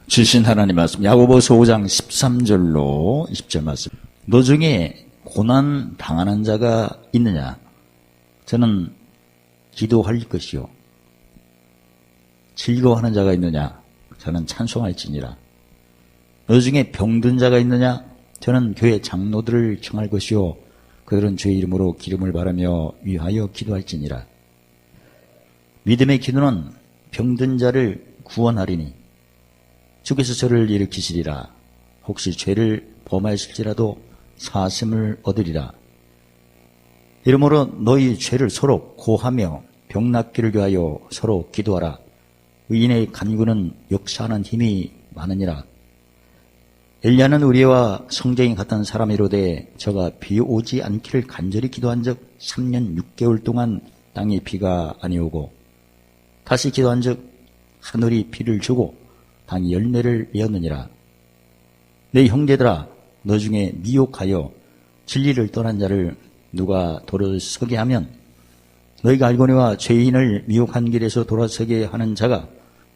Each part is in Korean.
주신 하나님 말씀 야고보서 5장 13절로 20절 말씀. 너 중에 고난 당하는 자가 있느냐? 저는 기도할 것이요. 즐거워하는 자가 있느냐? 저는 찬송할지니라. 너 중에 병든 자가 있느냐? 저는 교회 장로들을 청할 것이요. 그들은 주의 이름으로 기름을 바라며 위하여 기도할지니라. 믿음의 기도는 병든 자를 구원하리니 주께서 저를 일으키시리라. 혹시 죄를 범하실지라도 사심을 얻으리라. 이러므로 너희 죄를 서로 고하며 병 낫기를 위하여 서로 기도하라. 의인의 간구는 역사하는 힘이 많으니라. 엘리야는 우리와 성경이 같은 사람이로되 저가 비 오지 않기를 간절히 기도한 적 3년 6개월 동안 땅에 비가 아니오고 다시 기도한 적 하늘이 비를 주고 땅이 열매를 내었느니라. 내 형제들아, 너 중에 미혹하여 진리를 떠난 자를 누가 돌아서게 하면 너희가 알거니와 죄인을 미혹한 길에서 돌아서게 하는 자가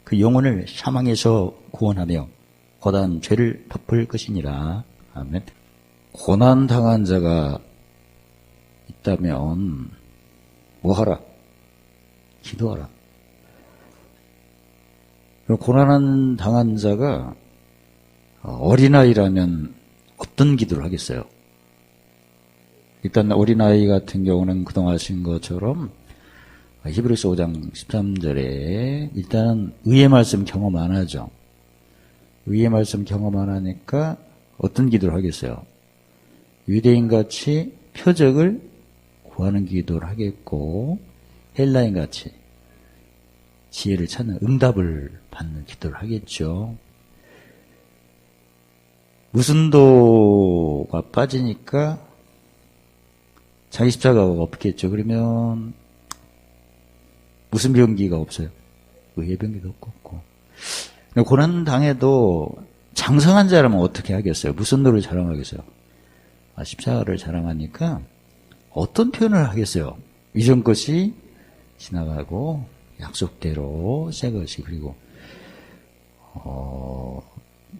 그 영혼을 사망에서 구원하며 거대한 죄를 덮을 것이니라. 아멘. 고난 당한 자가 있다면 뭐 하라? 기도하라. 고난 당한 자가 어린아이라면 어떤 기도를 하겠어요? 일단 어린아이 같은 경우는 그동안 하신 것처럼 히브리서 5장 13절에 일단 의의 말씀 경험 안 하죠. 의의 말씀 경험 안 하니까 어떤 기도를 하겠어요? 유대인같이 표적을 구하는 기도를 하겠고 헬라인같이 지혜를 찾는 응답을 받는 기도를 하겠죠. 무슨도가 빠지니까 자기 십자가가 없겠죠. 그러면 무슨 병기가 없어요? 의의 병기도 없고. 고난 당해도 장성한 자라면 어떻게 하겠어요? 무슨 노를 자랑하겠어요? 십자가를 자랑하니까 어떤 표현을 하겠어요? 이전 것이 지나가고 약속대로 새 것이 그리고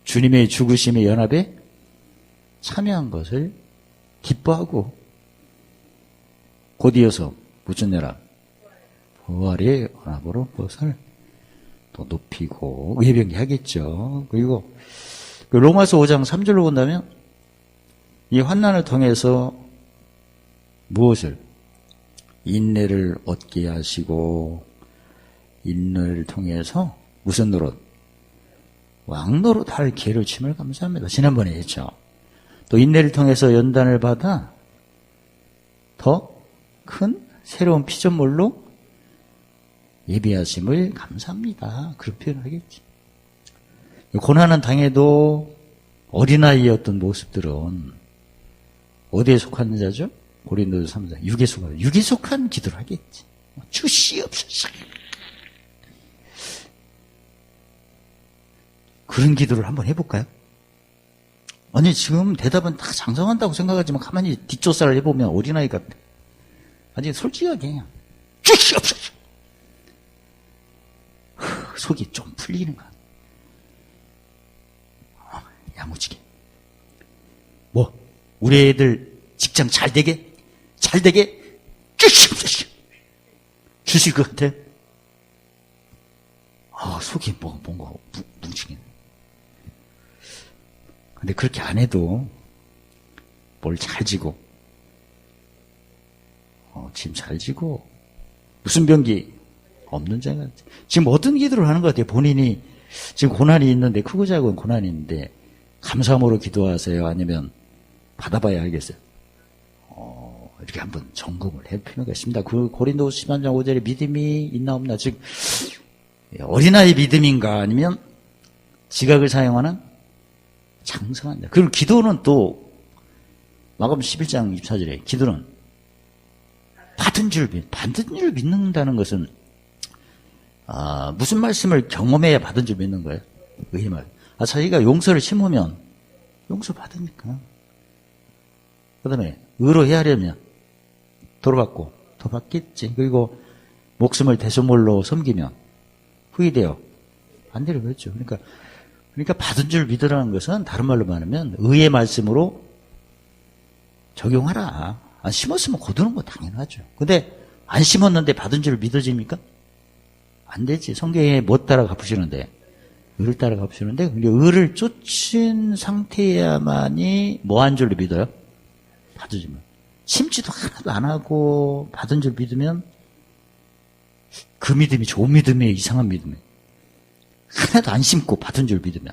주님의 죽으심의 연합에 참여한 것을 기뻐하고 곧이어서 무슨 연합? 부활의 연합으로 그것을 또 높이고 의병기 하겠죠. 그리고 로마서 5장 3절로 본다면 이 환난을 통해서 무엇을? 인내를 얻게 하시고 인내를 통해서 무슨 노릇? 왕노릇 할 기회를 주심을 감사합니다. 지난번에 했죠. 또 인내를 통해서 연단을 받아 더 큰 새로운 피조물로 예비하심을 감사합니다. 그런 표현을 하겠지. 고난은 당해도 어린아이의 어떤 모습들은 어디에 속하는 자죠? 고린도서 3장 육에 속한 기도를 하겠지. 주시옵소서. 그런 기도를 한번 해볼까요? 아니 지금 대답은 다 장성한다고 생각하지만 가만히 뒷조사를 해보면 어린아이 같아. 아니 솔직하게 주시옵소서. 속이 좀 풀리는 거야. 야무지게. 뭐 우리 애들 직장 잘 되게 주시옵소서. 주실 것 같아. 속이 뭔가 뭉치겠네. 근데 그렇게 안 해도 뭘 잘 지고 짐 잘 지고 무슨 병기 없는 자가 지금 어떤 기도를 하는 것 같아요. 본인이 지금 고난이 있는데 크고 작은 고난이 있는데 감사함으로 기도하세요? 아니면 받아봐야 알겠어요? 이렇게 한번 점검을 할 필요가 있습니다. 그 고린도서 13장 5절에 믿음이 있나 없나 즉 어린아이 믿음인가 아니면 지각을 사용하는 장성한 자. 그리고 기도는 또 마가복음 11장 24절에 기도는 받은 줄 믿는다는 것은 무슨 말씀을 경험해야 받은 줄 믿는 거예요? 의의 말. 자기가 용서를 심으면 용서 받으니까. 그 다음에 의로 헤아려면 도로받고 더 받겠지. 그리고 목숨을 대소물로 섬기면 후회돼요. 안 되려 그랬죠. 그러니까 그러니까 받은 줄 믿으라는 것은 다른 말로 말하면 의의 말씀으로 적용하라. 안 심었으면 거두는 거 당연하죠. 근데 안 심었는데 받은 줄 믿어집니까? 안 되지. 성경에 뭐 따라 갚으시는데? 의를 따라 갚으시는데, 근데 의를 쫓은 상태야만이 뭐 한 줄로 믿어요? 받으지만. 심지도 하나도 안 하고 받은 줄 믿으면 그 믿음이 좋은 믿음이에요, 이상한 믿음이에요. 하나도 안 심고 받은 줄 믿으면.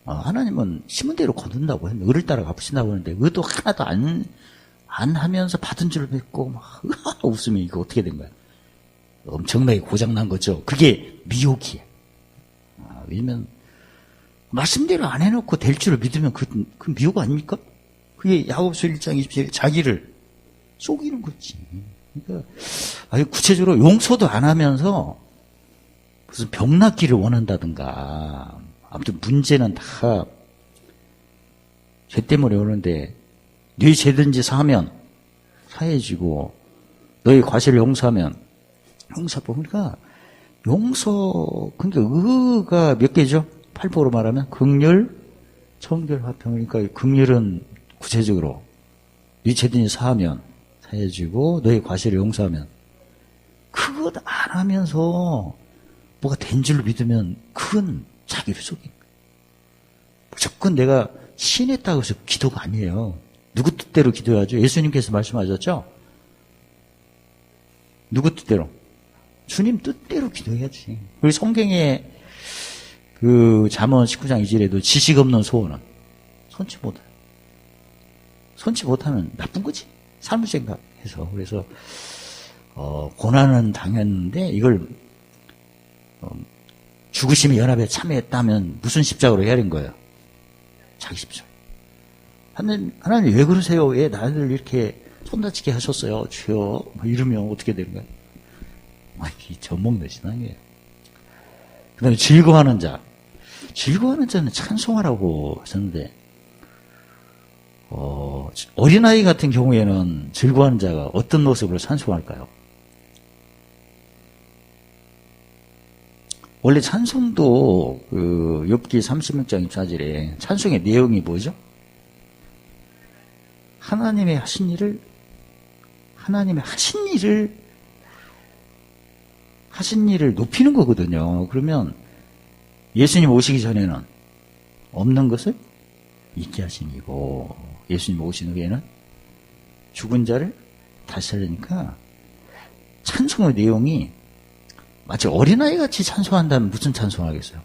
하나님은 심은 대로 거둔다고 했는데, 의를 따라 갚으신다고 했는데, 의도 하나도 안 하면서 받은 줄 믿고, 막, 웃으면 이거 어떻게 된 거야? 엄청나게 고장난 거죠. 그게 미혹이에요. 왜냐면, 말씀대로 안 해놓고 될 줄을 믿으면 그 미혹 아닙니까? 그게 야고보서 1장 27에 자기를 속이는 거지. 그러니까, 구체적으로 용서도 안 하면서 무슨 병 낫기를 원한다든가, 아무튼 문제는 다 죄 때문에 오는데, 네 죄든지 사하면 사해지고, 너의 과실을 용서하면 용서하고. 그러니까 그러니까 의가 몇 개죠? 8보로 말하면 긍휼, 청결, 화평. 그러니까 긍휼은 구체적으로 네 죄든지 사하면 사해지고, 너의 과실을 용서하면. 그것 안 하면서 뭐가 된 줄로 믿으면 그건 자기를 속인 거예요. 무조건 내가 신했다고 해서 기도가 아니에요. 누구 뜻대로 기도해야죠? 예수님께서 말씀하셨죠? 누구 뜻대로? 주님 뜻대로 기도해야지. 우리 성경에 그 잠언 19장 2절에도 지식 없는 소원은 선치 못해요. 선치 못하면 나쁜 거지. 삶을 생각해서. 그래서 고난은 당했는데 이걸 죽으심의 연합에 참여했다면 무슨 십자가로 해야 하는 거예요? 자기 십자가. 하나님 왜 그러세요? 왜 나를 이렇게 손다치게 하셨어요? 주여. 뭐 이러면 어떻게 되는 거예요? 이 젖먹는 신앙이에요. 그 다음에 즐거워하는 자. 즐거워하는 자는 찬송하라고 하셨는데, 어린아이 같은 경우에는 즐거워하는 자가 어떤 모습으로 찬송할까요? 원래 찬송도 욥기 36장 24절에 찬송의 내용이 뭐죠? 하나님의 하신 일을 높이는 거거든요. 그러면 예수님 오시기 전에는 없는 것을 있게 하신 이고, 예수님 오신 후에는 죽은 자를 다시 살리니까 찬송의 내용이 마치 어린아이 같이 찬송한다면 무슨 찬송하겠어요?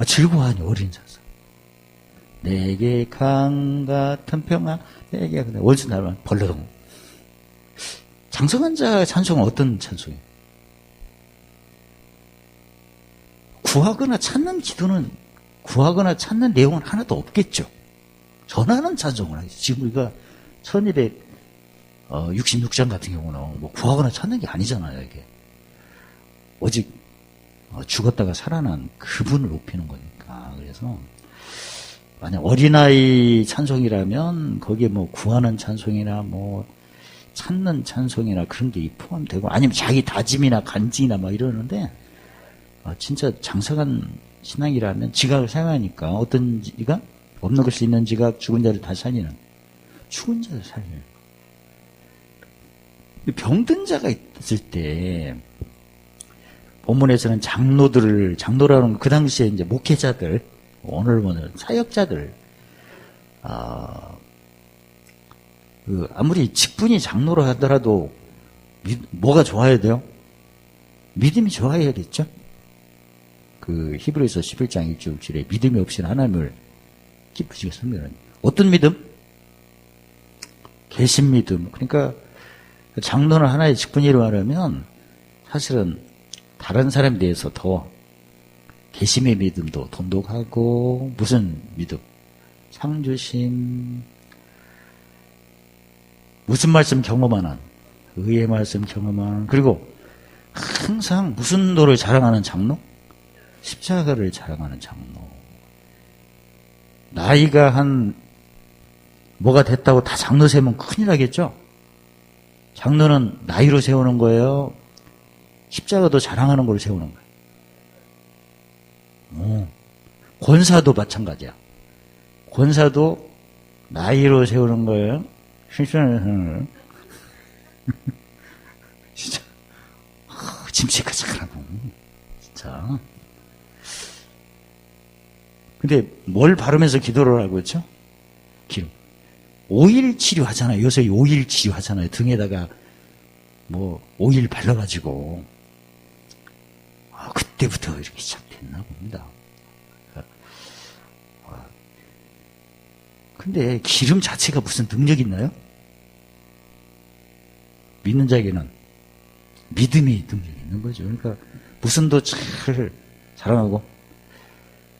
즐거워하니 어린 찬송. 내게 강 같은 평화, 내게 월수 나면 벌러덩. 장성한 자의 찬송은 어떤 찬송이에요? 구하거나 찾는 기도는, 구하거나 찾는 내용은 하나도 없겠죠. 전하는 찬송을 하겠죠. 지금 우리가 1266장 같은 경우는 뭐 구하거나 찾는 게 아니잖아요, 이게. 오직 죽었다가 살아난 그분을 높이는 거니까. 그래서 만약 어린아이 찬송이라면 거기에 뭐 구하는 찬송이나 뭐 찾는 찬송이나 그런 게 포함되고, 아니면 자기 다짐이나 간증이나 막 이러는데, 진짜 장성한 신앙이라면 지각을 사용하니까 어떤 지각? 없는 것이 있는 지각, 죽은 자를 다시 살리는, 죽은 자를 살리는. 병든 자가 있을 때 본문에서는 장로라는 그 당시에 이제 목회자들, 오늘 사역자들, 아무리 직분이 장로로 하더라도 뭐가 좋아야 돼요? 믿음이 좋아야겠죠? 히브리서 11장 1절 7에 믿음이 없이는 하나님을 기쁘시게 섬기는. 어떤 믿음? 계신 믿음. 그러니까 장로는 하나의 직분이라고 하려면 사실은 다른 사람에 대해서 더 계심의 믿음도 돈독하고, 무슨 믿음? 상주심, 무슨 말씀 경험하는, 의의 말씀 경험하는, 그리고 항상 무슨 도를 자랑하는 장로? 십자가를 자랑하는 장로. 나이가 뭐가 됐다고 다 장로 세우면 큰일 나겠죠? 장로는 나이로 세우는 거예요? 십자가도 자랑하는 걸로 세우는 거예요. 권사도 마찬가지야. 권사도 나이로 세우는 거예요. 진짜 짐작하자라고 진짜. 근데 뭘 바르면서 기도를 하고 있죠? 기름. 오일 치료하잖아요. 요새 오일 치료하잖아요. 등에다가 뭐 오일 발라가지고 그때부터 이렇게 시작됐나 봅니다. 근데 기름 자체가 무슨 능력이 있나요? 믿는 자에게는 믿음이 능력이 있는 거죠. 그러니까 무슨도 잘 자랑하고.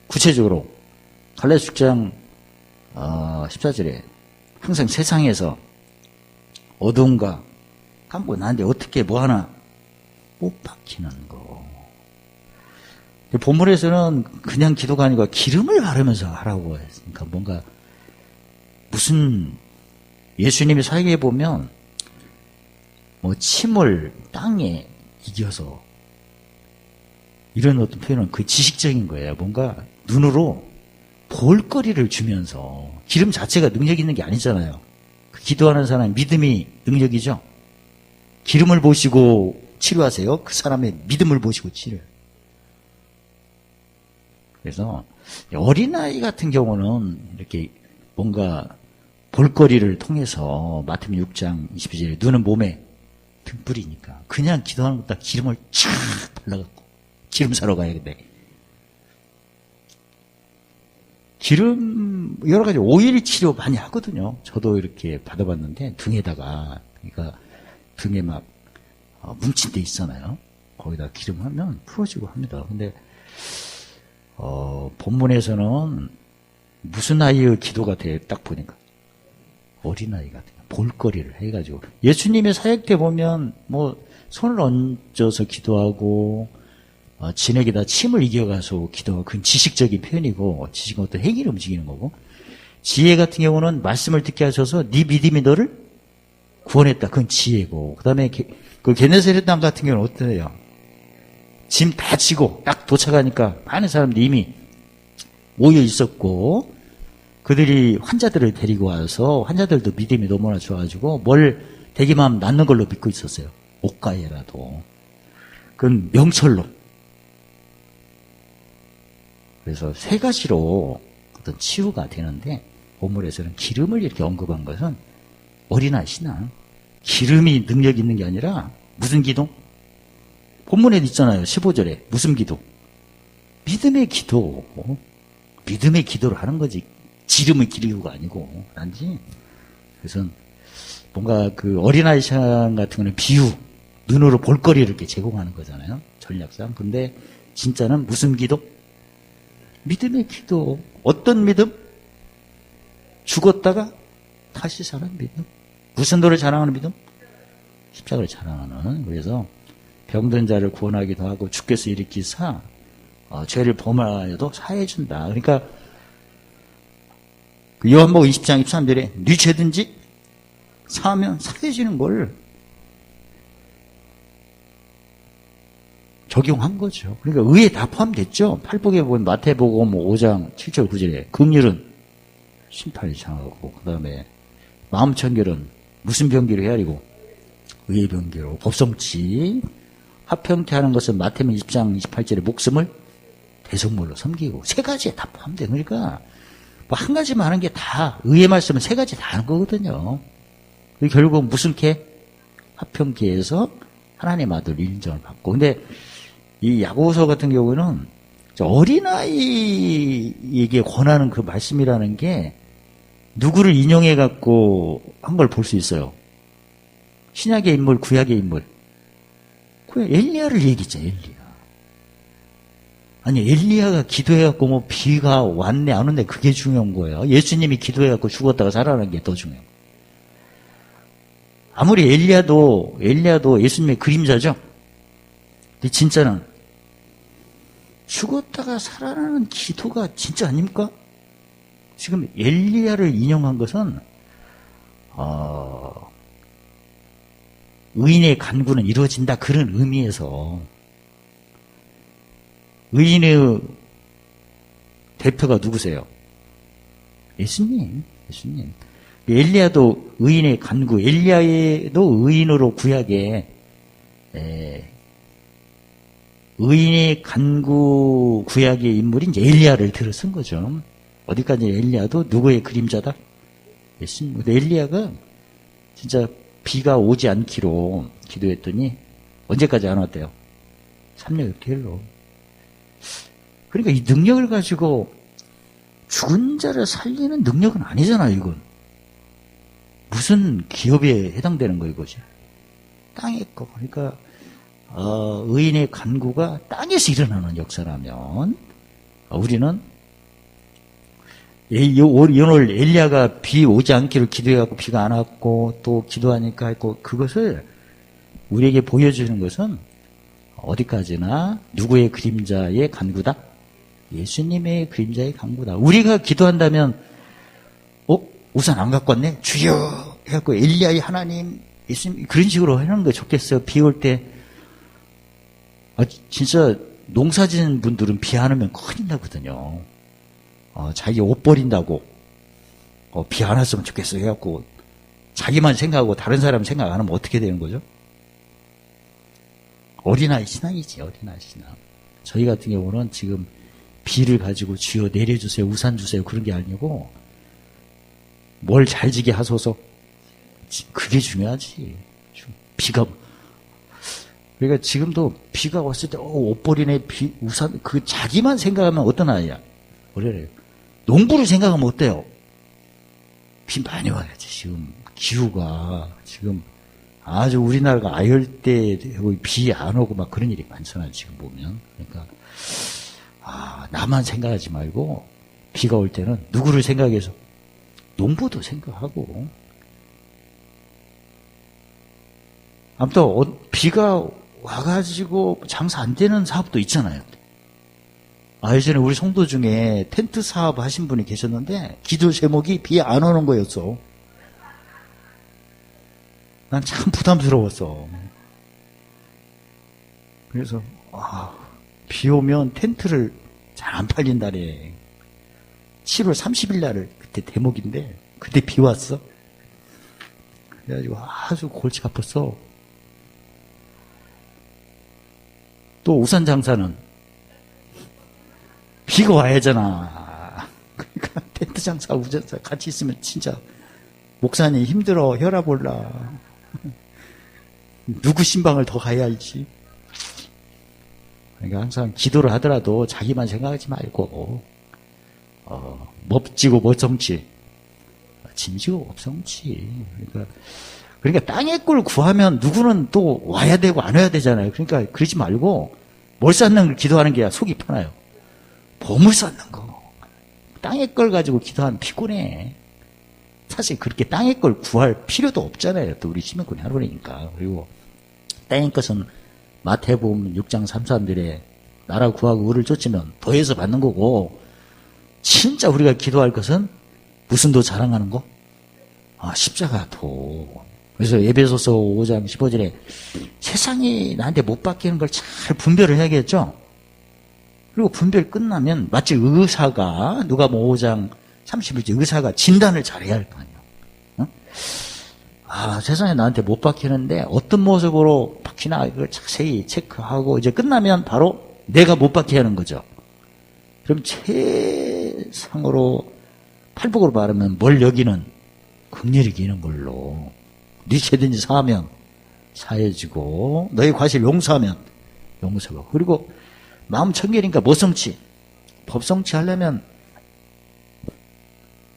구체적으로 갈라디아 6장 14절에 항상 세상에서 어두움과 깜고 나한테 어떻게 뭐 하나 못 박히는 거. 본문에서는 그냥 기도가 아니고 기름을 바르면서 하라고 했으니까 뭔가 무슨 예수님이 사역해 보면 뭐 침을 땅에 이겨서 이런 어떤 표현은 그 지식적인 거예요. 뭔가 눈으로 볼거리를 주면서 기름 자체가 능력이 있는 게 아니잖아요. 그 기도하는 사람의 믿음이 능력이죠. 기름을 보시고 치료하세요. 그 사람의 믿음을 보시고 치료해요. 그래서 어린아이 같은 경우는 이렇게 뭔가 볼거리를 통해서 마태복음 6장 22절에 눈은 몸에 등불이니까 그냥 기도하는 것보다 기름을 쫙 발라갖고 기름 사러 가야겠네. 기름 여러 가지 오일 치료 많이 하거든요. 저도 이렇게 받아봤는데 등에다가 그러니까 등에 막 뭉친 데 있잖아요. 거기다 기름 하면 풀어지고 합니다. 근데 본문에서는 무슨 아이의 기도가 돼 딱 보니까 어린아이 같은 볼거리를 해가지고 예수님의 사역 때 보면 뭐 손을 얹어서 기도하고 진에게다 침을 이겨가서 기도하고 그건 지식적인 표현이고 지식은 어떤 행위를 움직이는 거고 지혜 같은 경우는 말씀을 듣게 하셔서 네 믿음이 너를 구원했다. 그건 지혜고 그 다음에 그 게네사렛 땅 같은 경우는 어때요? 짐 다 지고 딱 도착하니까 많은 사람들이 이미 모여 있었고 그들이 환자들을 데리고 와서 환자들도 믿음이 너무나 좋아가지고 뭘 되기만 하면 낫는 걸로 믿고 있었어요. 옷가에라도. 그건 명철로. 그래서 세 가지로 어떤 치유가 되는데 본문에서는 기름을 이렇게 언급한 것은 어린아이 신앙. 기름이 능력 있는 게 아니라 무슨 기도? 본문에 있잖아요. 15절에 무슨 기도? 믿음의 기도. 믿음의 기도를 하는 거지. 지름을 기르고가 아니고, 난지. 그래서 뭔가 그 어린아이 시간 같은 거는 비유, 눈으로 볼거리를 이렇게 제공하는 거잖아요. 전략상. 근데 진짜는 무슨 기도? 믿음의 기도. 어떤 믿음? 죽었다가 다시 사는 믿음. 무슨 도를 자랑하는 믿음? 십자가를 자랑하는. 그래서 병든 자를 구원하기도 하고 주께서 일으키사 죄를 범하여도 사해준다. 그러니까 요한복음 20장 23절에 네 죄든지 사하면 사해지는 걸 적용한 거죠. 그러니까 의에 다 포함됐죠. 팔복에 보면 마태복음 5장 7절 9절에 긍휼은 심판이 장하고 그 다음에 마음 청결은 무슨 병기로 헤아리고 의의 병기로 법성치 화평케 하는 것은 마태복음 20장 28절에 목숨을 대속물로 섬기고 세 가지에 다 포함돼. 그러니까 뭐 한 가지만 하는 게 다 의의 말씀은 세 가지 다 하는 거거든요. 결국 무슨 개? 화평케에서 하나님 아들 인정을 받고. 근데 이 야고보서 같은 경우는 어린아이에게 권하는 그 말씀이라는 게 누구를 인용해 갖고 한 걸 볼 수 있어요. 신약의 인물, 구약의 인물. 엘리야를 얘기했죠. 엘리야. 아니 엘리야가 기도해갖고 뭐 비가 왔네 안 왔네 그게 중요한 거예요. 예수님이 기도해갖고 죽었다가 살아나는 게 더 중요해요. 아무리 엘리야도 예수님의 그림자죠. 근데 진짜는 죽었다가 살아나는 기도가 진짜 아닙니까? 지금 엘리야를 인용한 것은 의인의 간구는 이루어진다. 그런 의미에서 의인의 대표가 누구세요? 예수님. 엘리야도 의인의 간구, 엘리야도 의인으로 구약에 의인의 간구 구약의 인물이 이제 엘리야를 들어 쓴 거죠. 어디까지 엘리야도 누구의 그림자다? 예수님. 근데 엘리야가 진짜 비가 오지 않기로 기도했더니 언제까지 안 왔대요? 3년 6개월로. 그러니까 이 능력을 가지고 죽은 자를 살리는 능력은 아니잖아요, 이건. 무슨 기업에 해당되는 거예요, 이것이? 땅의 거. 그러니까 의인의 간구가 땅에서 일어나는 역사라면 우리는 오늘 엘리야가 비 오지 않기를 기도해갖고 비가 안 왔고 또 기도하니까 했고 그것을 우리에게 보여주는 것은 어디까지나 누구의 그림자의 간구다? 예수님의 그림자의 간구다. 우리가 기도한다면 우산 안 갖고 왔네? 주여! 해갖고 엘리야의 하나님 예수님 그런 식으로 하는 거 좋겠어요. 비 올 때 진짜 농사 짓는 분들은 비 안 오면 큰일 나거든요. 자기 옷 버린다고 비 안 왔으면 좋겠어 해갖고 자기만 생각하고 다른 사람 생각 안 하면 어떻게 되는 거죠? 어린아이 신앙이지, 어린아이 신앙. 저희 같은 경우는 지금 비를 가지고 주여 내려주세요, 우산 주세요 그런 게 아니고 뭘 잘 지게 하소서. 그게 중요하지. 비가. 그러니까 지금도 비가 왔을 때, 옷 버리네, 우산, 자기만 생각하면 어떤 아이야? 그래요. 농부를 생각하면 어때요? 비 많이 와야지. 지금 기후가 지금 아주 우리나라가 아열대되고 비 안 오고 막 그런 일이 많잖아요. 지금 보면. 그러니까 나만 생각하지 말고 비가 올 때는 누구를 생각해서 농부도 생각하고. 아무튼 비가 와가지고 장사 안 되는 사업도 있잖아요. 예전에 우리 성도 중에 텐트 사업 하신 분이 계셨는데 기도 제목이 비 안 오는 거였어. 난 참 부담스러웠어. 그래서 비 오면 텐트를 잘 안 팔린다네. 7월 30일 날을 그때 대목인데 그때 비 왔어. 그래가지고 아주 골치 아팠어. 또 우산 장사는 비가 와야잖아. 그러니까 텐트 장사, 우산 장사 같이 있으면 진짜 목사님 힘들어. 혈압 올라. 누구 신방을 더 가야 할지. 그러니까 항상 기도를 하더라도 자기만 생각하지 말고 멋지고 멋성치 짐지고 없성치. 그러니까 땅의 꼴 구하면 누구는 또 와야 되고 안 와야 되잖아요. 그러니까 그러지 말고 뭘 쌓는 걸 기도하는 게 속이 편해요. 보물 쌓는 거. 땅의 걸 가지고 기도하면 피곤해. 사실 그렇게 땅의 걸 구할 필요도 없잖아요. 또 우리 시민권이 하루니까. 그리고 땅의 것은 마태복음 6장 33절에 나라 구하고 의를 쫓으면 더해서 받는 거고, 진짜 우리가 기도할 것은 무슨 도 자랑하는 거? 십자가 도. 그래서 에베소서 5장 15절에 세상이 나한테 못 받게 하는 걸 잘 분별을 해야겠죠? 그리고 분별 끝나면 마치 의사가 누가복음 5장 31절 의사가 진단을 잘해야 할 거 아니에요. 세상에 나한테 못 박히는데 어떤 모습으로 박히나 이걸 자세히 체크하고 이제 끝나면 바로 내가 못 박히게 하는 거죠. 그럼 최상으로 팔복으로 말하면 뭘 여기는 긍휼히 여기는 걸로 네 죄든지 사하면 사해지고 너의 과실 용서하면 용서하고. 그리고 마음 청결이니까 모성치 법성치 하려면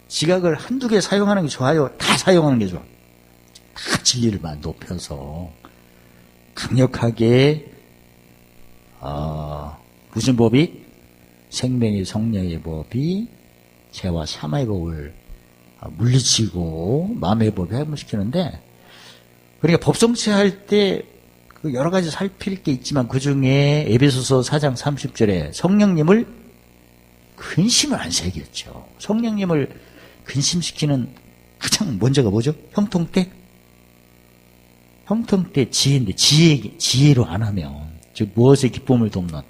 지각을 한두 개 사용하는 게 좋아요? 다 사용하는 게 좋아? 다 진리를만 높여서 강력하게 무슨 법이? 생명의 성령의 법이 죄와 사망의 법을 물리치고 마음의 법을 회복시키는데, 그러니까 법성취할 때 여러 가지 살필 게 있지만 그 중에 에베소서 4장 30절에 성령님을 근심을 안 새겼죠. 성령님을 근심시키는 가장 먼저가 뭐죠? 형통태? 형통때 지혜인데 지혜로 안 하면, 즉 무엇의 기쁨을 돕는,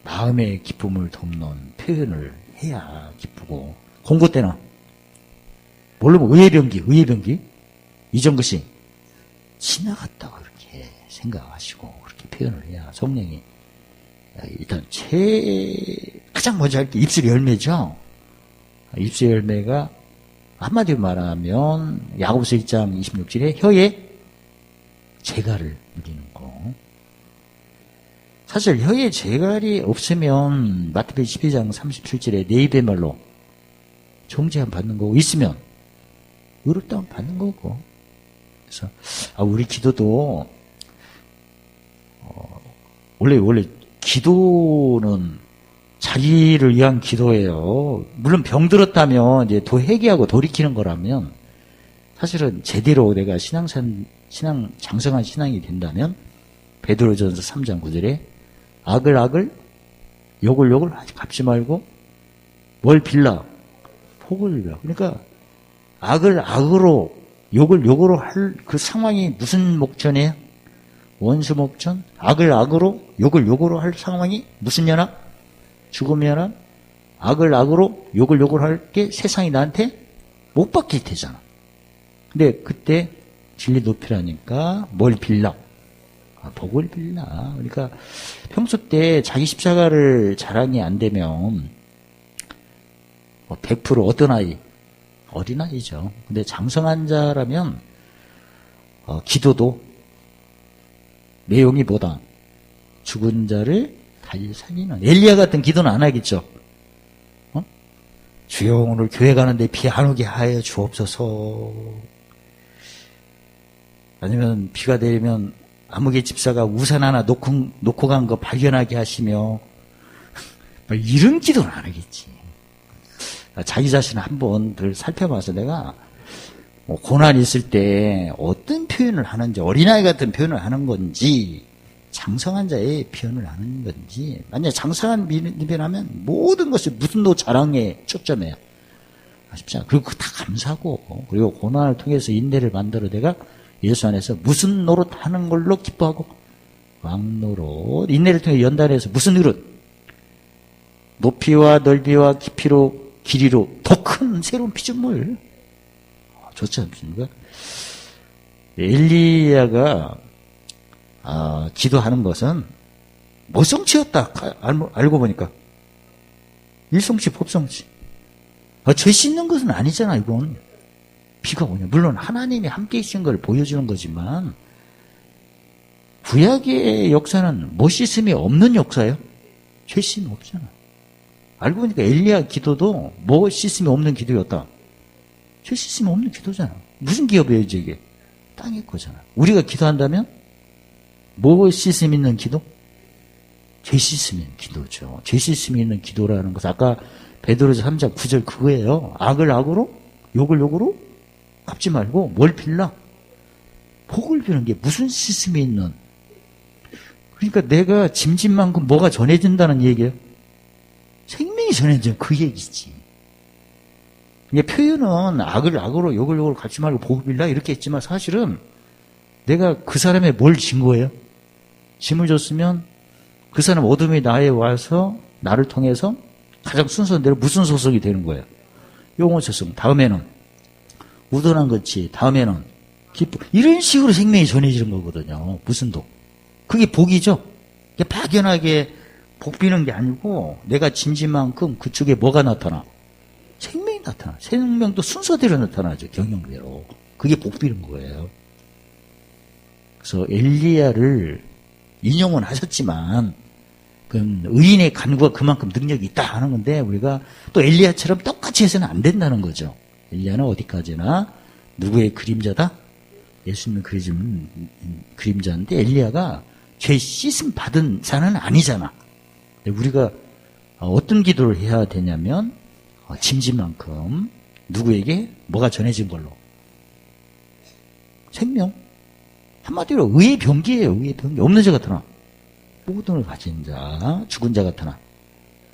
마음의 기쁨을 돕는 표현을 해야 기쁘고, 공고 때는 뭘로 의예병기 이전 것이 지나갔다고 이렇게 생각하시고 그렇게 표현을 해야 성령이 일단 가장 먼저 할 게 입술 열매죠. 입술 열매가 한마디로 말하면 야고보서 1장 26절에 혀에 재갈을 누리는 거. 사실 혀에 재갈이 없으면 마태복음 12장 37절에 내 입의 말로 정죄함 받는 거고, 있으면 의롭다함 받는 거고. 그래서 우리 기도도 원래 기도는 자기를 위한 기도예요. 물론 병들었다면 이제 회개하고 돌이키는 거라면, 사실은 제대로 내가 장성한 신앙이 된다면 베드로전서 3장 9절에 악을 욕을 갚지 말고 뭘 빌라 복을 빌라. 그러니까 악을 악으로 욕을 욕으로 할 그 상황이 무슨 목전이에요? 원수 목전. 악을 악으로 욕을 욕으로 할 상황이 무슨 연합? 죽음 연합. 악을 악으로 욕을 할 게 세상이 나한테 못 바뀔 테잖아. 근데 그때 진리 높이라니까 뭘 빌라? 복을 빌라. 그러니까 평소 때 자기 십자가를 자랑이 안 되면 100% 어떤 아이? 어린아이죠. 근데 장성한 자라면 기도도 내용이 뭐다? 죽은 자를 다시 살리는. 엘리야 같은 기도는 안 하겠죠. 주여 오늘 교회 가는데 비 안 오게 하여 주옵소서. 아니면 비가 내리면 아무개 집사가 우산 하나 놓고 간 거 발견하게 하시며, 이런 기도는 안 하겠지. 자기 자신을 한번 늘 살펴봐서 내가 고난이 있을 때 어떤 표현을 하는지, 어린아이 같은 표현을 하는 건지, 장성한 자의 표현을 하는 건지. 만약에 장성한 표현하면 모든 것이 무슨 자랑에 초점해요. 아쉽지? 그리고 그거 다 감사하고, 그리고 고난을 통해서 인내를 만들어 내가 예수 안에서 무슨 노릇 하는 걸로 기뻐하고, 왕노릇, 인내를 통해 연단해서 무슨 노릇? 높이와 넓이와 깊이로 길이로 더 큰 새로운 피조물. 좋지 않습니까? 엘리야가 기도하는 것은 모성치였다. 알고 보니까 일성치 법성치. 죄 씻는 것은 아니잖아. 이건 비가 오냐. 물론 하나님이 함께 계신 걸 보여주는 거지만, 구약의 역사는 뭐 씻음이 없는 역사예요. 죄 씻음이 없잖아. 알고 보니까 엘리야 기도도 뭐 씻음이 없는 기도였다. 죄 씻음이 없는 기도잖아. 무슨 기업이에요 이게? 땅의 거잖아. 우리가 기도한다면 뭐 씻음 있는 기도? 죄 씻음 있는 기도죠. 죄 씻음 있는 기도라는 것은 아까 베드로전서 3장 9절 그거예요. 악을 악으로, 욕을 욕으로 갚지 말고 뭘 빌라? 복을 비는 게 무슨 씻음이 있는? 그러니까 내가 짐진 만큼 뭐가 전해진다는 얘기예요. 생명이 전해져. 그 얘기지. 이게 표현은 악을 악으로, 욕을 욕으로 갚지 말고 복을 빌라 이렇게 했지만, 사실은 내가 그 사람의 뭘 진 거예요? 짐을 줬으면 그 사람 어둠이 나에 와서 나를 통해서 가장 순서한 대로 무슨 소속이 되는 거예요? 용어 소속. 다음에는 우둔한 것이, 다음에는 기쁨. 이런 식으로 생명이 전해지는 거거든요. 무슨 도. 그게 복이죠. 이게 막연하게 복 비는 게 아니고, 내가 짐진 만큼 그쪽에 뭐가 나타나? 생명이 나타나. 생명도 순서대로 나타나죠. 경영대로. 그게 복 비는 거예요. 그래서 엘리야를 인용은 하셨지만, 그건 의인의 간구가 그만큼 능력이 있다 하는 건데, 우리가 또 엘리야처럼 똑같이 해서는 안 된다는 거죠. 엘리야는 어디까지나 누구의 그림자다? 예수님의 그림자인데, 엘리야가 죄 씻음 받은 자는 아니잖아. 우리가 어떤 기도를 해야 되냐면, 짐진 만큼 누구에게 뭐가 전해진 걸로? 생명. 한마디로 의의 병기예요. 의의 병기. 없는 자 같으나, 모든을 가진 자, 죽은 자 같으나,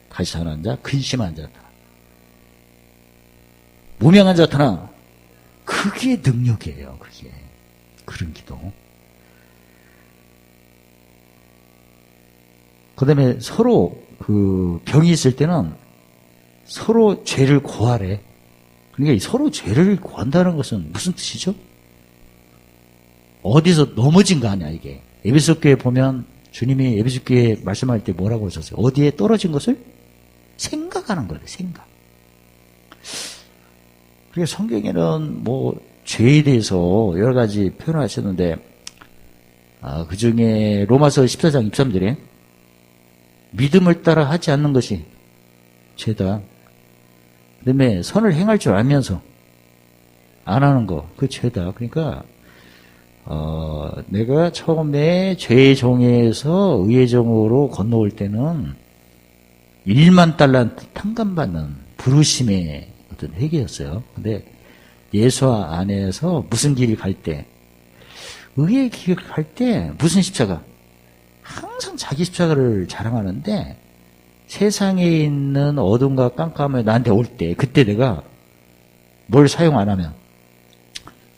다시 살아난 자, 근심한 자 같으나, 무명한 자 같으나, 그게 능력이에요. 그게. 그런 기도. 그 다음에 서로 그 병이 있을 때는 서로 죄를 고하래. 그러니까 서로 죄를 고한다는 것은 무슨 뜻이죠? 어디서 넘어진 거 아니야, 이게. 에베소 교회 보면 주님이 에베소 교회 말씀할 때 뭐라고 하셨어요? 어디에 떨어진 것을 생각하는 거예요, 생각. 그래서 성경에는 뭐 죄에 대해서 여러 가지 표현을 하셨는데, 그 중에 로마서 14장 23절에 믿음을 따라 하지 않는 것이 죄다. 그 다음에 선을 행할 줄 알면서 안 하는 거, 그 죄다. 그러니까 내가 처음에 죄의 정에서 의의 정으로 건너올 때는 1만 달란트 탕감받는 부르심의 어떤 회개였어요. 근데 예수 안에서 무슨 길을 갈 때, 의의 길을 갈 때 무슨 십자가? 항상 자기 십자가를 자랑하는데 세상에 있는 어둠과 깜깜함이 나한테 올 때, 그때 내가 뭘 사용 안 하면,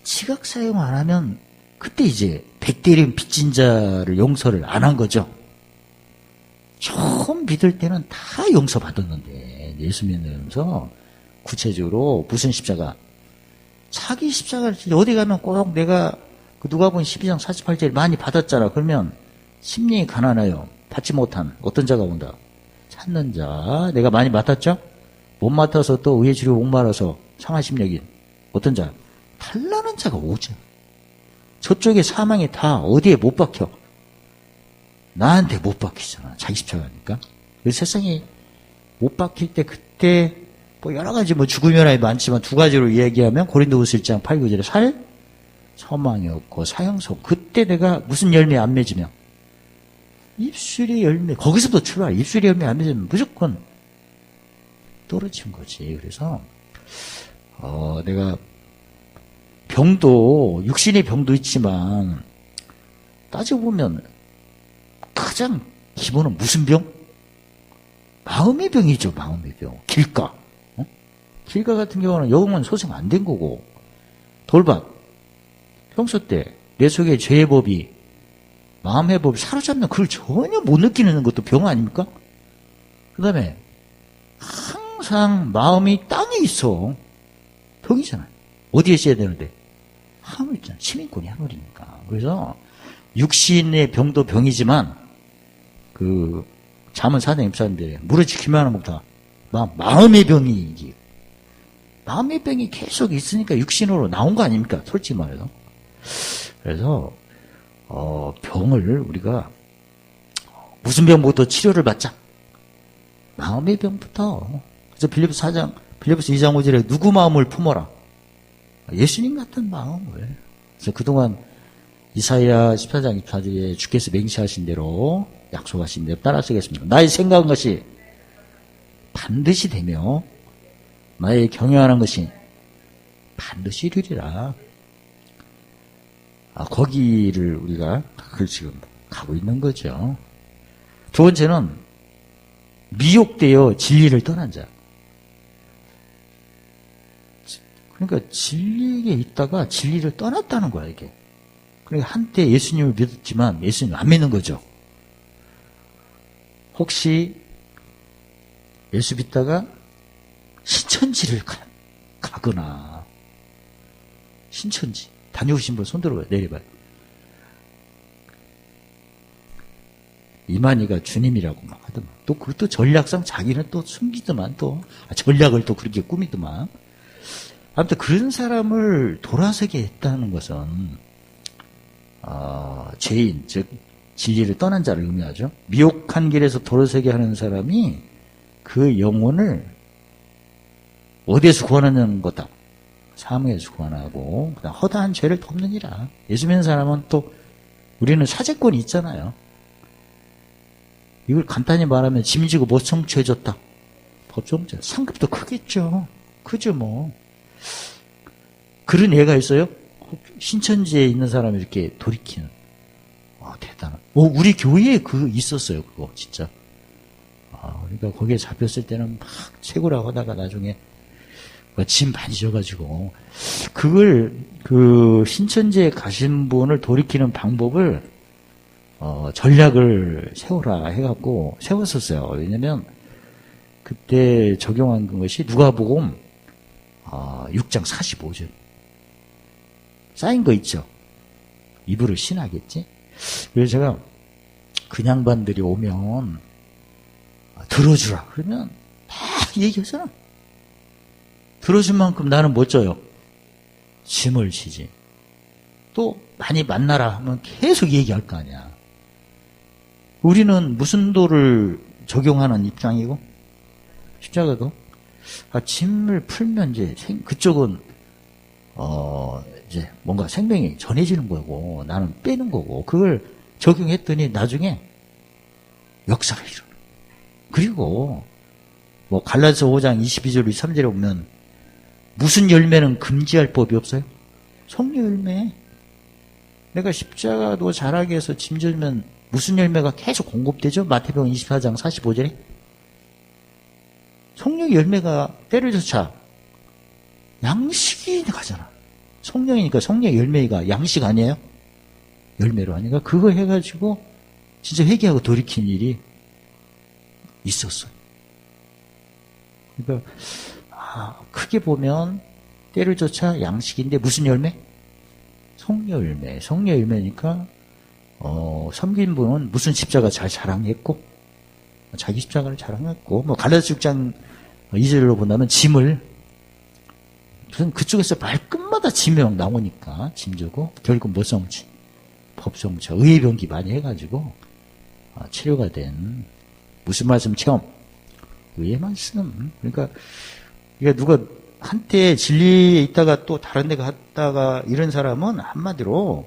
지각 사용 안 하면 그때 이제 백대림 빚진 자를 용서를 안 한 거죠. 처음 믿을 때는 다 용서받았는데 예수 믿으면서 구체적으로 무슨 십자가? 자기 십자가를 어디 가면 꼭 내가 누가복음 12장 48절 많이 받았잖아. 그러면 심령이 가난하여 받지 못한 어떤 자가 온다. 찾는 자. 내가 많이 맡았죠? 못 맡아서 또 의의 주로 목말라서 상하심 여긴 어떤 자? 달라는 자가 오죠. 저쪽에 사망이 다 어디에 못 박혀? 나한테 못 박히잖아. 자기 십자가니까. 그래서 세상에 못 박힐 때 그때 뭐 여러 가지 뭐 죽음의 현상이 많지만 두 가지로 이야기하면 고린도후서 1장 8, 9절에 살, 소망이 없고 사형성. 그때 내가 무슨 열매 안 맺으면 입술의 열매, 거기서부터 출발. 입술의 열매 안 맺으면 무조건 떨어진 거지. 그래서 내가 병도, 육신의 병도 있지만 따지고 보면 가장 기본은 무슨 병? 마음의 병이죠. 마음의 병. 길가. 길가 같은 경우는 영은 소생 안 된 거고, 돌박. 평소 때 내 속에 죄의 법이, 마음의 법이 사로잡는 그걸 전혀 못 느끼는 것도 병 아닙니까? 그 다음에 항상 마음이 땅에 있어. 병이잖아요. 어디에 있어야 되는데? 하늘 있잖아. 시민권이 하늘이니까. 그래서 육신의 병도 병이지만 그 잠언 4장 24절에 무릇 지키면 하는 것보다 마음의 병이, 마음의 병이 계속 있으니까 육신으로 나온 거 아닙니까? 솔직히 말해서. 그래서 병을 우리가 무슨 병부터 치료를 받자? 마음의 병부터. 그래서 빌립보서 2장 5절에 누구 마음을 품어라? 예수님 같은 마음을. 그래서 그동안 이사야 14장 24절에 주께서 맹세하신 대로, 약속하신 대로 따라 쓰겠습니다. 나의 생각한 것이 반드시 되며 나의 경영하는 것이 반드시 이루리라. 거기를 우리가 지금 가고 있는 거죠. 두 번째는 미혹되어 진리를 떠난 자. 그러니까 진리에 있다가 진리를 떠났다는 거야, 이게. 그러니까 한때 예수님을 믿었지만 예수님 안 믿는 거죠. 혹시 예수 믿다가 신천지를 가거나, 신천지 다녀오신 분 손 들어봐요. 내려봐요. 이만희가 주님이라고 막 하더만. 또 그것도 전략상 자기는 또 숨기더만, 또 전략을 또 그렇게 꾸미더만. 아무튼 그런 사람을 돌아서게 했다는 것은 죄인, 즉 진리를 떠난 자를 의미하죠. 미혹한 길에서 돌아서게 하는 사람이 그 영혼을 어디에서 구원하는 거다? 사망에서 구원하고, 그다음 허다한 죄를 덮느니라. 예수 믿는 사람은 또 우리는 사제권이 있잖아요. 이걸 간단히 말하면 짐지고 못 성취해줬다. 법정죄. 상급도 크겠죠. 크죠 뭐. 그런 예가 있어요? 신천지에 있는 사람이 이렇게 돌이키는. 대단한. 우리 교회에 있었어요, 그거, 진짜. 그러니까 거기에 잡혔을 때는 막 최고라고 하다가 나중에, 짐 많이 져가지고 그걸 신천지에 가신 분을 돌이키는 방법을 전략을 세우라 해갖고 세웠었어요. 왜냐면 그때 적용한 것이 누가복음 6장 45절 쌓인 거 있죠. 입으로 신하겠지. 그래서 제가 그 양반들이 오면 들어주라 그러면 막 얘기하잖아. 들어준 만큼 나는 못 져요. 짐을 지지. 또 많이 만나라 하면 계속 얘기할 거 아니야. 우리는 무슨 도를 적용하는 입장이고 십자가도 짐을 풀면 이제 그쪽은 이제 뭔가 생명이 전해지는 거고 나는 빼는 거고 그걸 적용했더니 나중에 역사를 이루는. 그리고 뭐 갈라디아서 5장 22절 23절에 보면 무슨 열매는 금지할 법이 없어요? 성령 열매. 내가 십자가도 잘하게 해서 짐져주면 무슨 열매가 계속 공급되죠? 마태복음 24장 45절에 성령 열매가 때려조차 양식이 가잖아. 성령이니까 성령 열매가 양식 아니에요? 열매로 하니까 그거 해가지고 진짜 회개하고 돌이킨 일이 있었어요. 그러니까 크게 보면 때를조차 양식인데 무슨 열매? 성령 열매. 성령 열매니까 섬긴 분은 무슨 십자가 잘 자랑했고 자기 십자가를 자랑했고 뭐 갈라디아서 6장 2절로 본다면 짐을 그쪽에서 말끝마다 짐이 나오니까 짐지고 결국 뭐 성취? 법성취, 의의병기 많이 해가지고 치료가 된 무슨 말씀 체험? 의의 말씀. 그러니까 누가 한때 진리에 있다가 또 다른 데 갔다가 이런 사람은 한마디로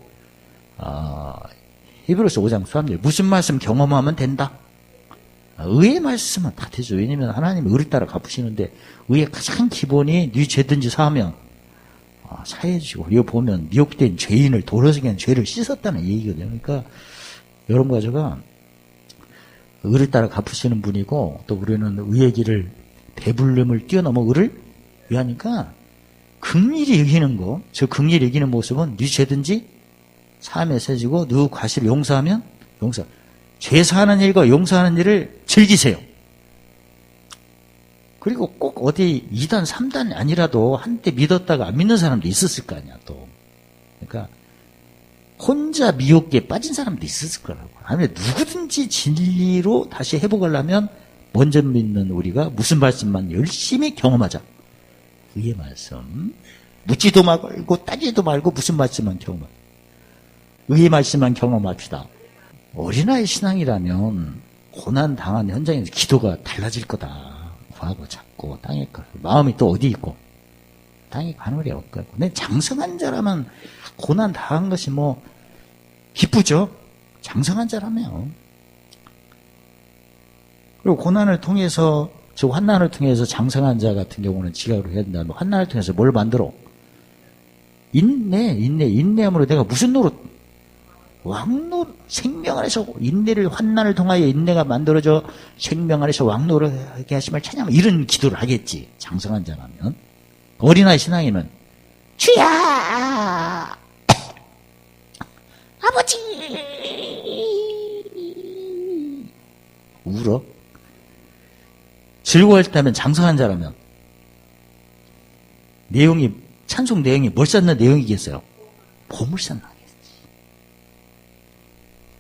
히브리서 5장 3절 무슨 말씀 경험하면 된다. 의의 말씀은 다 되죠. 왜냐면 하나님이 의를 따라 갚으시는데 의의 가장 기본이 네 죄든지 사하면 사해지고 이거 보면 미혹된 죄인을 도로서게 한 죄를 씻었다는 얘기거든요. 그러니까 여러분 가져가 의를 따라 갚으시는 분이고 또 우리는 의의 길을 배불름을 뛰어넘어 의를 위하니까 긍휼히 여기는 거, 저 긍휼히 여기는 모습은 네 죄든지 사함에 세지고 너 과실을 용서하면 용서. 죄 사하는 일과 용서하는 일을 즐기세요. 그리고 꼭 어디 2단, 3단이 아니라도 한때 믿었다가 안 믿는 사람도 있었을 거 아니야, 또. 그러니까 혼자 미혹에 빠진 사람도 있었을 거라고. 아니면 누구든지 진리로 다시 회복하려면 먼저 믿는 우리가 무슨 말씀만 열심히 경험하자. 의의 말씀. 묻지도 말고 따지도 말고 무슨 말씀만 경험하자. 의의 말씀만 경험합시다. 어린아이 신앙이라면 고난 당한 현장에서 기도가 달라질 거다. 구하고 찾고 땅에 거. 마음이 또 어디 있고 땅에 하늘에 없고. 근데 장성한 자라면 고난 당한 것이 뭐 기쁘죠. 장성한 자라면. 그리고 고난을 통해서 저 환난을 통해서 장성한 자 같은 경우는 지각을 해야 된다. 환난을 통해서 뭘 만들어? 인내함으로 내가 무슨 노릇? 왕노 생명 안에서 인내를 환난을 통하여 인내가 만들어져 생명 안에서 왕노를 하게 하심을 찬양하면 이런 기도를 하겠지. 장성한 자라면. 어린아이 신앙이면 주야 아버지 울어. 즐거워했다면 장성한 자라면 내용이 찬송 내용이 뭘 쌓는 내용이겠어요? 보물 쌓는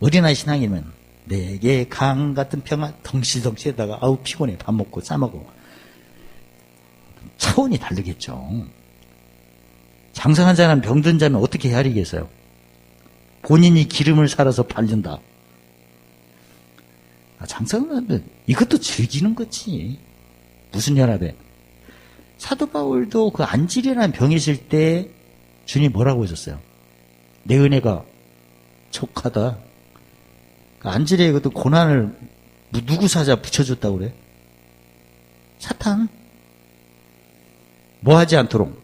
어린아이 신앙이면 내게 강 같은 평화 덩실덩실에다가 아우 피곤해 밥 먹고 싸먹고 차원이 다르겠죠. 장성한 자는 병든 자면 어떻게 헤아리겠어요? 본인이 기름을 살아서 바른다. 장성한 자면 이것도 즐기는 거지. 무슨 연합에? 사도 바울도 그 안질이라는 병이 있을 때 주님 뭐라고 하셨어요? 내 은혜가 족하다. 안질에 그것도 고난을 누구 사자 붙여줬다고 그래? 사탄. 뭐 하지 않도록?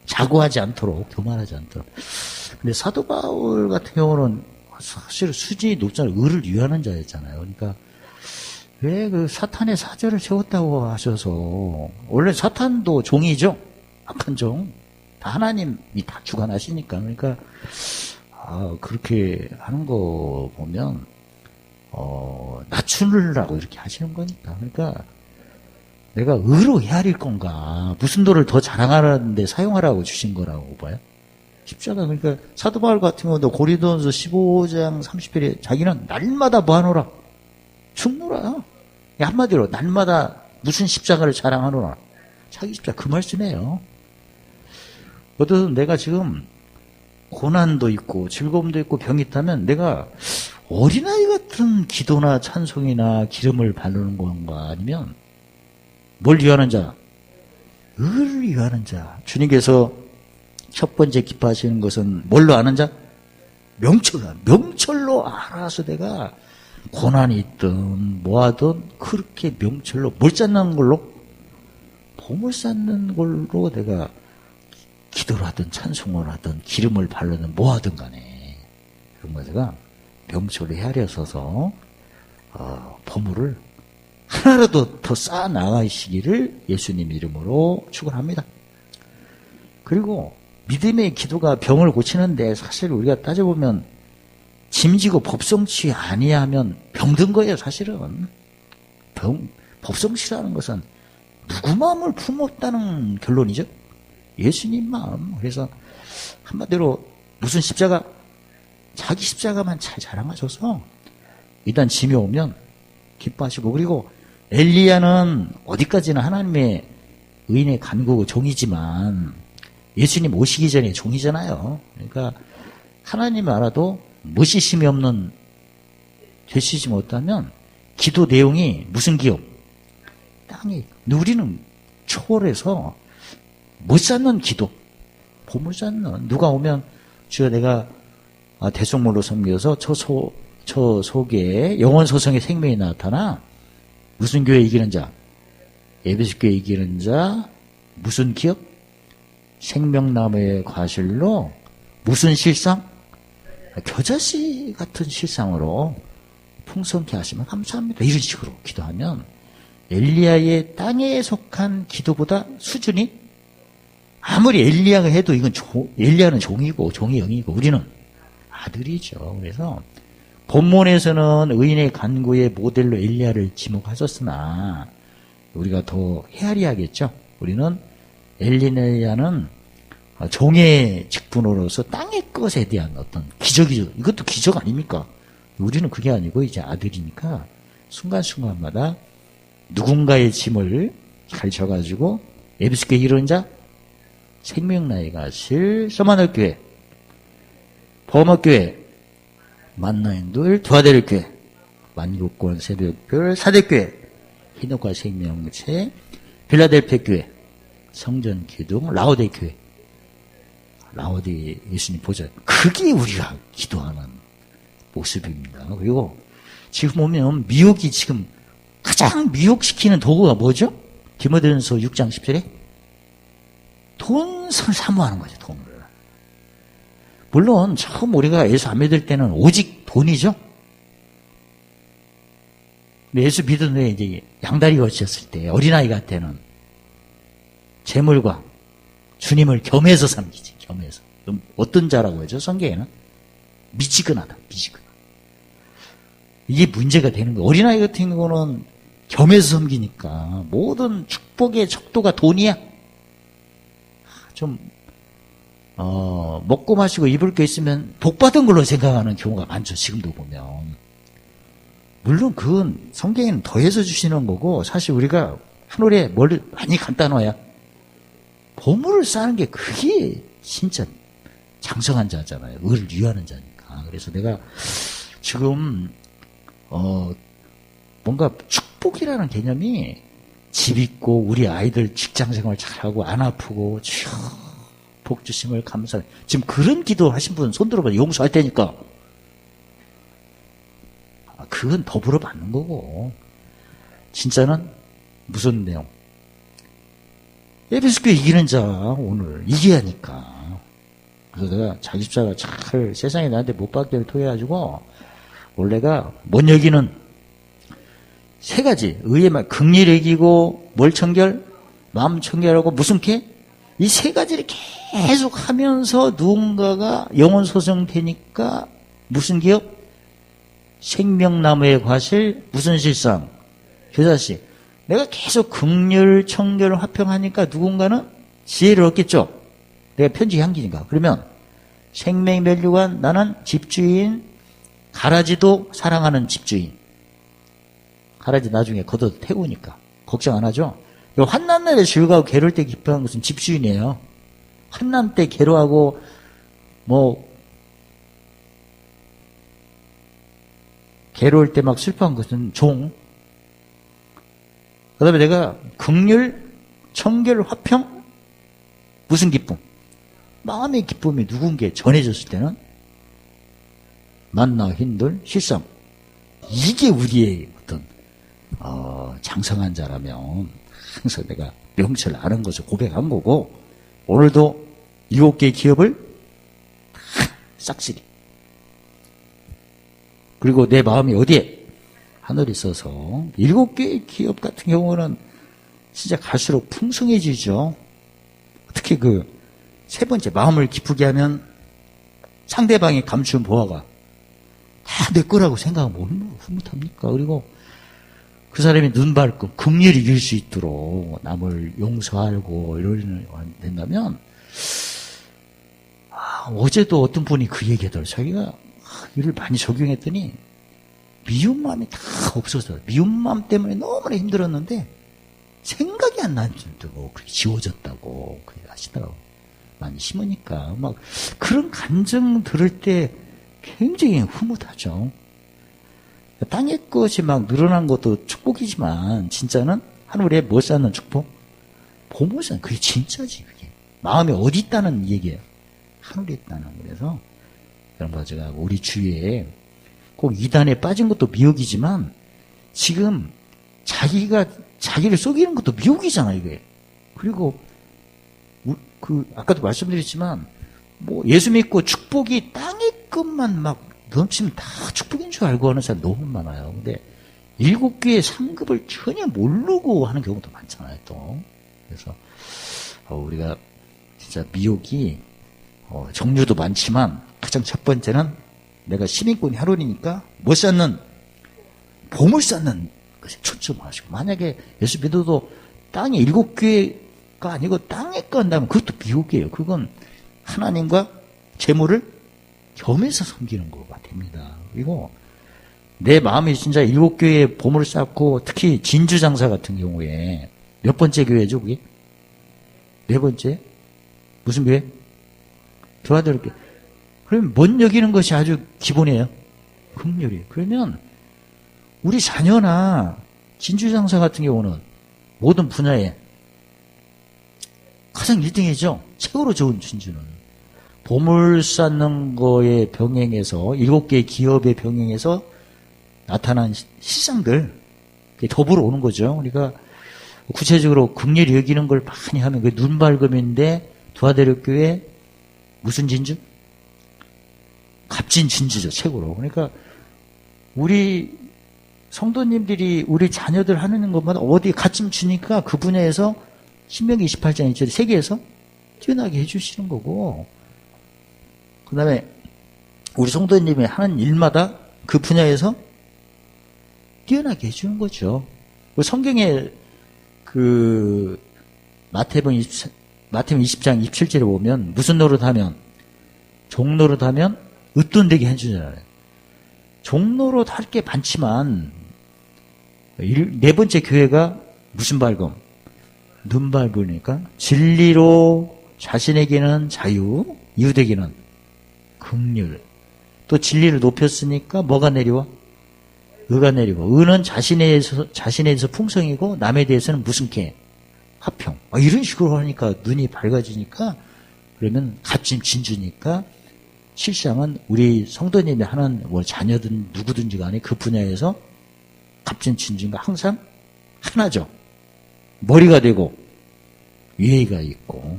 자고하지 않도록, 교만하지 않도록. 근데 사도 바울 같은 경우는 사실 수준이 높잖아요. 의를 위하는 자였잖아요. 그러니까 왜 그 사탄의 사절을 채웠다고 하셔서, 원래 사탄도 종이죠? 악한 종. 다 하나님이 다 주관하시니까. 그러니까, 그렇게 하는 거 보면, 낮추느라고 이렇게 하시는 거니까. 그러니까, 내가 의로 헤아릴 건가, 무슨 도를 더 자랑하는데 사용하라고 주신 거라고 봐요. 십자가. 그러니까, 사도 바울 같은 경우도 고린도전서 15장 30절에 자기는 날마다 뭐 하노라? 죽노라. 한마디로 날마다 무슨 십자가를 자랑하노라. 자기 십자가 그 말씀이에요. 어떤 내가 지금 고난도 있고 즐거움도 있고 병이 있다면 내가 어린아이 같은 기도나 찬송이나 기름을 바르는 건가, 아니면 뭘 위하는 자? 의를 위하는 자. 주님께서 첫 번째 기뻐하시는 것은 뭘로 아는 자? 명철로 알아서 내가 고난이 있든 뭐하든 그렇게 명철로 뭘 쌓는 걸로? 봄을 쌓는 걸로 내가 기도를 하든 찬송을 하든 기름을 바르든 뭐하든 간에 그런 거 제가 명철로 헤아려서서 보물을 하나라도 더 쌓아 나가시기를 예수님 이름으로 축원합니다. 그리고 믿음의 기도가 병을 고치는데, 사실 우리가 따져보면 짐지고 법성치 아니하면 병든 거예요. 사실은 법성치라는 것은 누구 마음을 품었다는 결론이죠. 예수님 마음. 그래서 한마디로 무슨 십자가? 자기 십자가만 잘 자랑하셔서 일단 짐이 오면 기뻐하시고, 그리고 엘리야는 어디까지나 하나님의 의인의 간구 종이지만 예수님 오시기 전에 종이잖아요. 그러니까 하나님 알아도 무시심이 없는, 되시지 못하면 기도 내용이 무슨 기업? 땅에 우리는 초월해서 못 쌓는 기도, 보물 쌓는. 누가 오면 주여 내가 대속물로 섬겨서 저 속에 영원 소성의 생명이 나타나. 무슨 교회 이기는 자? 에베소 교회 이기는 자. 무슨 기업? 생명나무의 과실로 무슨 실상? 겨자씨 같은 실상으로 풍성케 하시면 감사합니다. 이런 식으로 기도하면 엘리야의 땅에 속한 기도보다 수준이, 아무리 엘리야가 해도 이건 엘리야는 종이고 종이 영이고 우리는 아들이죠. 그래서 본문에서는 의인의 간구의 모델로 엘리야를 지목하셨으나 우리가 더 헤아려야겠죠. 우리는 엘리야는 종의 직분으로서 땅의 것에 대한 어떤 기적이죠. 이것도 기적 아닙니까? 우리는 그게 아니고 이제 아들이니까 순간순간마다 누군가의 짐을 잘 져가지고 에베소 교회 이런 자, 생명나의 가실 서만을 교회, 범업 교회, 만나인돌 도와드릴 교회, 만국권 새벽별 사대교회, 희노과 생명체, 필라델피아 교회, 성전 기둥, 라오데 교회, 라오데 예수님 보좌. 그게 우리가 기도하는 모습입니다. 그리고 지금 보면 미혹이 지금 가장 미혹시키는 도구가 뭐죠? 디모데전서 6장 10절에 돈을 사모하는 거죠. 돈을. 물론 처음 우리가 예수 안 믿을 때는 오직 돈이죠. 예수 믿은 후에 이제 양다리 걸쳤을 때, 어린아이 같은 재물과 주님을 겸해서 섬기지. 겸해서. 어떤 자라고 하죠? 성경에는 미지근하다. 미지근하다. 이게 문제가 되는 거예요. 어린아이 같은 경우는 겸해서 섬기니까 모든 축복의 척도가 돈이야. 좀 먹고 마시고 입을 게 있으면 복받은 걸로 생각하는 경우가 많죠. 지금도 보면. 물론 그건 성경에는 더해서 주시는 거고, 사실 우리가 하늘에 뭘 많이 갖다 놔야 보물을 쌓는 게 그게 진짜 장성한 자잖아요. 의를 위하는 자니까. 그래서 내가 지금 뭔가 축복이라는 개념이 집 있고 우리 아이들 직장생활 잘하고 안 아프고 복 주심을 감사해. 지금 그런 기도 하신 분 손 들어봐. 용서할 테니까. 그건 더불어 받는 거고, 진짜는 무슨 내용? 에베소 교회 이기는 자 오늘 이겨야 하니까. 그래서 내가 자기 십자가 잘 세상에 나한테 못 받게 토해가지고 원래가 뭔 얘기는 세 가지. 의의 말, 극리력이고, 뭘 청결? 마음 청결하고, 무슨 개? 이 세 가지를 계속 하면서 누군가가 영혼 소생되니까, 무슨 기업? 생명나무의 과실, 무슨 실상? 교사씨. 내가 계속 극렬, 청결, 화평하니까 누군가는 지혜를 얻겠죠? 내가 편지 향기니까. 그러면 생명 멸류관, 나는 집주인, 가라지도 사랑하는 집주인. 가라지 나중에 걷어도 태우니까. 걱정 안 하죠? 환난 날에 즐거워 괴로울 때 기뻐하는 것은 집주인이에요. 환난 때 괴로워하고, 괴로울 때 막 슬퍼한 것은 종. 그 다음에 내가 극률, 청결, 화평, 무슨 기쁨? 마음의 기쁨이 누군가에 전해졌을 때는 만나 힘들 실상. 이게 우리의 어떤 장성한 자라면 항상 내가 명철을 아는 것을 고백한 거고, 오늘도 7개의 기업을 다 싹쓸이. 그리고 내 마음이 어디에? 하늘에 있어서 7개의 기업 같은 경우는 진짜 갈수록 풍성해지죠. 특히 세 번째, 마음을 기쁘게 하면 상대방이 감춘 보화가 다 내 거라고 생각하면 얼마나 흐뭇합니까? 그리고 그 사람이 눈 밝고 긍휼히 이길 수 있도록 남을 용서하고 이러는 된다면, 어제도 어떤 분이 그 얘기하더라고요. 자기가 일을 많이 적용했더니 미운 마음이 다 없어서, 미운 마음 때문에 너무나 힘들었는데 생각이 안 나는 정도로 그렇게 지워졌다고 그렇게 하시더라고요. 많이 심으니까. 막 그런 감정 들을 때 굉장히 흐뭇하죠. 땅의 것이 막 늘어난 것도 축복이지만, 진짜는 하늘에 뭐 쌓는 축복? 보물 쌓는, 그게 진짜지, 그게. 마음이 어디 있다는 얘기예요. 하늘에 있다는. 그래서, 여러분, 제가 우리 주위에 꼭 이단에 빠진 것도 미혹이지만, 지금 자기를 속이는 것도 미혹이잖아요, 이게. 그리고, 아까도 말씀드렸지만, 예수 믿고 축복이 땅의 것만 막 넘치면 다 축복인 줄 알고 하는 사람 너무 많아요. 근데 7개의 상급을 전혀 모르고 하는 경우도 많잖아요, 또. 그래서 우리가 진짜 미혹이 종류도 많지만, 가장 첫 번째는 내가 시민권이 하루니까 못 쌓는, 보물 쌓는 것에 초점하시고, 만약에 예수 믿어도 땅에 7개가 아니고 땅에 거 한다면 그것도 미혹이에요. 그건 하나님과 재물을 겸해서 섬기는 거가 됩니다. 그리고 내 마음이 진짜 7교회에 보물을 쌓고, 특히 진주장사 같은 경우에 몇 번째 교회죠, 그게? 4번째? 무슨 교회? 도와드릴게요. 그러면 못 여기는 것이 아주 기본이에요. 긍휼이. 그러면 우리 자녀나 진주장사 같은 경우는 모든 분야에 가장 1등이죠. 최고로 좋은 진주는. 보물 쌓는 거에 병행해서, 7개의 기업의 병행해서 나타난 실상들, 더불어 오는 거죠. 그러니까 구체적으로 긍휼히 여기는 걸 많이 하면 그게 눈 밝음인데, 두아대력교회 무슨 진주? 값진 진주죠, 최고로. 그러니까 우리 성도님들이 우리 자녀들 하는 것마다 어디 값진 주니까 그 분야에서 신명기 28장 2절에 세계에서 뛰어나게 해주시는 거고, 그 다음에 우리 성도님이 하는 일마다 그 분야에서 뛰어나게 해주는 거죠. 성경에 마태복음 20장 27절에 보면 무슨 노릇하면? 종노릇하면 으뜸되게 해주잖아요. 종노릇 할 게 많지만 4번째 교회가 무슨 밝음? 눈 밝으니까 진리로 자신에게는 자유, 이웃에게는 긍휼. 또 진리를 높였으니까 뭐가 내려와? 의가 내리고, 의는 자신에 대해서 풍성이고 남에 대해서는 무슨 개? 화평. 이런 식으로 하니까 눈이 밝아지니까, 그러면 값진 진주니까 실상은 우리 성도님이 하는 자녀든 누구든지 간에 그 분야에서 값진 진주가 항상 하나죠. 머리가 되고 예의가 있고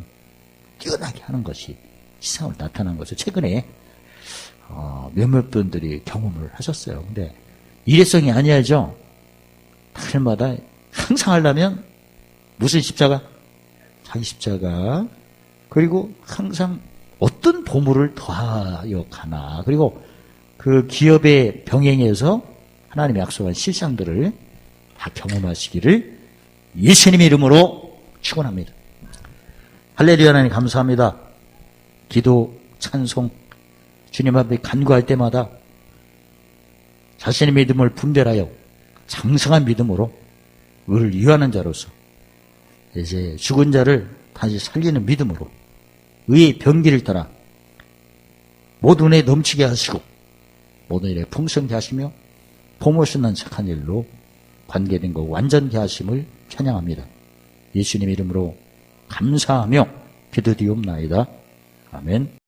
뛰어나게 하는 것이 세상으로 나타난 것을 최근에 몇몇 분들이 경험을 하셨어요. 근데 일회성이 아니야죠. 날마다 항상 하려면 무슨 십자가? 자기 십자가. 그리고 항상 어떤 보물을 더하여 가나. 그리고 그 기업의 병행에서 하나님의 약속한 실상들을 다 경험하시기를 예수님의 이름으로 축원합니다. 할렐루야. 하나님 감사합니다. 기도, 찬송, 주님 앞에 간구할 때마다 자신의 믿음을 분별하여 장성한 믿음으로 의를 이해하는 자로서 이제 죽은 자를 다시 살리는 믿음으로 의의 병기를 따라 모든 은혜 넘치게 하시고 모든 일에 풍성케 하시며 포모션난 착한 일로 관계된 것 완전케 하심을 찬양합니다. 예수님 이름으로 감사하며 기도드리옵나이다. 아멘.